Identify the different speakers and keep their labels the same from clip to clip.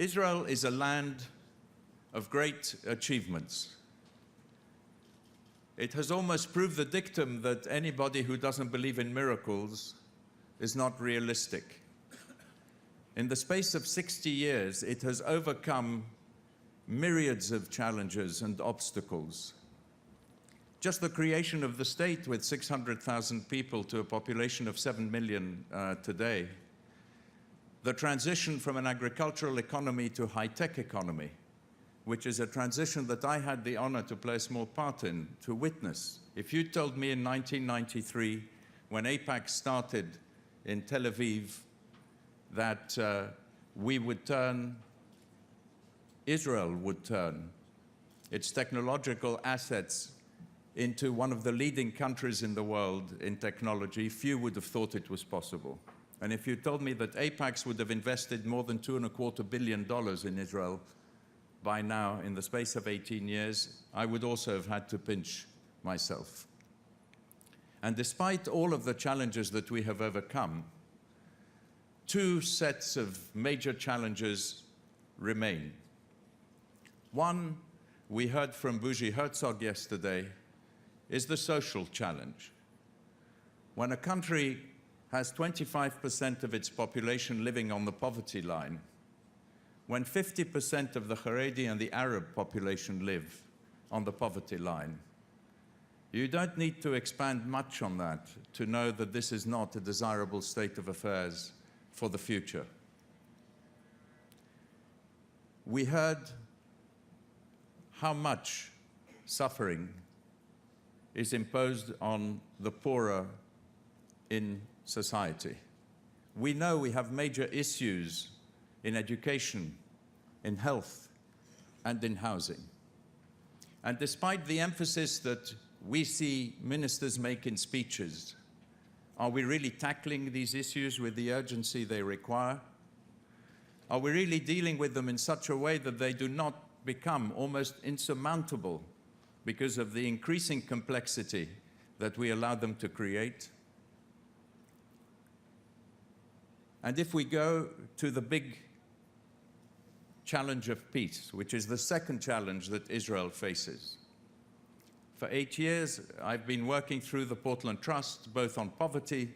Speaker 1: Israel is a land of great achievements. It has almost proved the dictum that anybody who doesn't believe in miracles is not realistic. In the space of 60 years, it has overcome myriads of challenges and obstacles. Just the creation of the state with 600,000 people to a population of 7 million today, the transition from an agricultural economy to a high-tech economy, which is a transition that I had the honor to play a small part in, to witness. If you told me in 1993, when AIPAC started in Tel Aviv, that Israel would turn its technological assets into one of the leading countries in the world in technology, few would have thought it was possible. And if you told me that AIPAC would have invested more than $2.25 billion in Israel by now, in the space of 18 years, I would also have had to pinch myself. And despite all of the challenges that we have overcome, two sets of major challenges remain. One, we heard from Bougie Herzog yesterday, is the social challenge. When a country has 25% of its population living on the poverty line, when 50% of the Haredi and the Arab population live on the poverty line, you don't need to expand much on that to know that this is not a desirable state of affairs for the future. We heard how much suffering is imposed on the poorer in society. We know we have major issues in education, in health, and in housing. And despite the emphasis that we see ministers make in speeches, are we really tackling these issues with the urgency they require? Are we really dealing with them in such a way that they do not become almost insurmountable because of the increasing complexity that we allow them to create? And if we go to the big challenge of peace, which is the second challenge that Israel faces. For 8 years, I've been working through the Portland Trust, both on poverty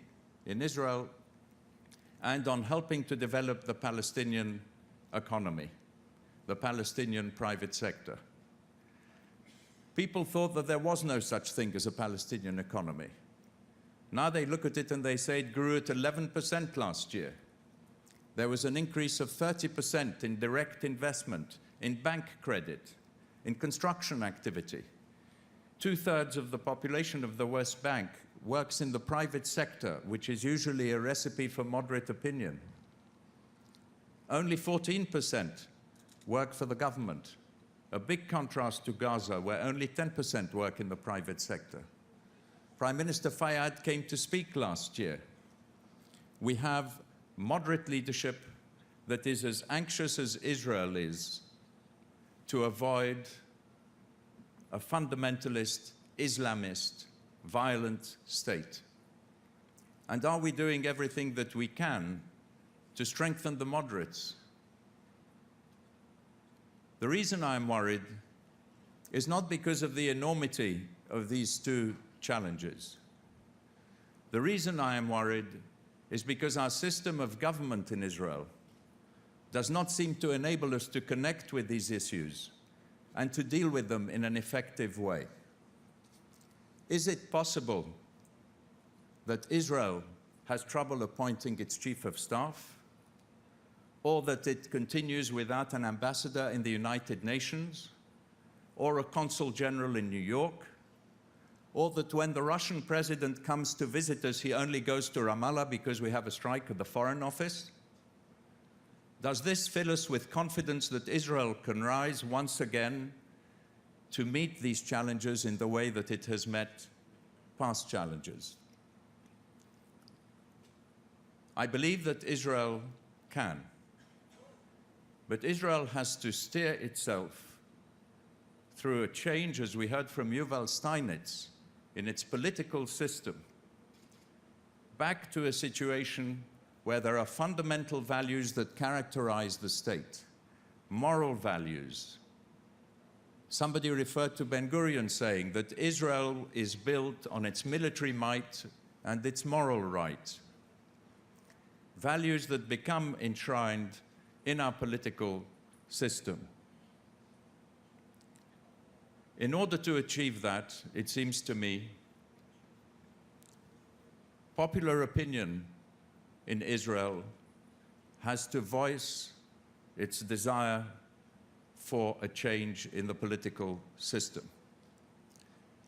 Speaker 1: in Israel and on helping to develop the Palestinian economy, the Palestinian private sector. People thought that there was no such thing as a Palestinian economy. Now they look at it and they say it grew at 11% last year. There was an increase of 30% in direct investment, in bank credit, in construction activity. 2/3 of the population of the West Bank works in the private sector, which is usually a recipe for moderate opinion. Only 14% work for the government, a big contrast to Gaza, where only 10% work in the private sector. Prime Minister Fayyad came to speak last year. We have moderate leadership that is as anxious as Israel is to avoid a fundamentalist, Islamist, violent state. And are we doing everything that we can to strengthen the moderates? The reason I'm worried is not because of the enormity of these two challenges. The reason I am worried is because our system of government in Israel does not seem to enable us to connect with these issues and to deal with them in an effective way. Is it possible that Israel has trouble appointing its chief of staff, or that it continues without an ambassador in the United Nations, or a consul general in New York, or that when the Russian president comes to visit us, he only goes to Ramallah because we have a strike at the Foreign Office? Does this fill us with confidence that Israel can rise once again to meet these challenges in the way that it has met past challenges? I believe that Israel can. But Israel has to steer itself through a change, as we heard from Yuval Steinitz, in its political system, back to a situation where there are fundamental values that characterize the state, moral values. Somebody referred to Ben-Gurion saying that Israel is built on its military might and its moral right. Values that become enshrined in our political system. In order to achieve that, it seems to me, popular opinion in Israel has to voice its desire for a change in the political system.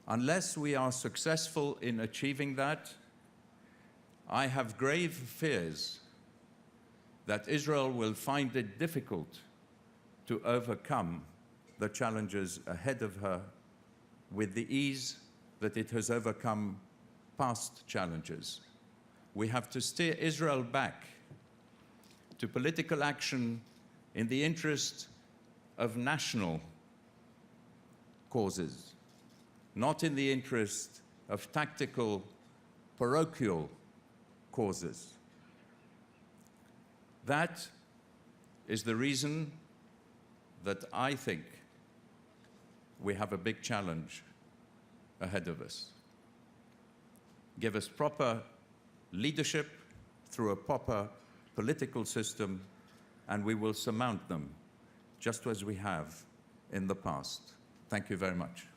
Speaker 1: Unless we are successful in achieving that, I have grave fears that Israel will find it difficult to overcome the challenges ahead of her with the ease that it has overcome past challenges. We have to steer Israel back to political action in the interest of national causes, not in the interest of tactical, parochial causes. That is the reason that I think we have a big challenge ahead of us. Give us proper leadership through a proper political system, and we will surmount them, just as we have in the past. Thank you very much.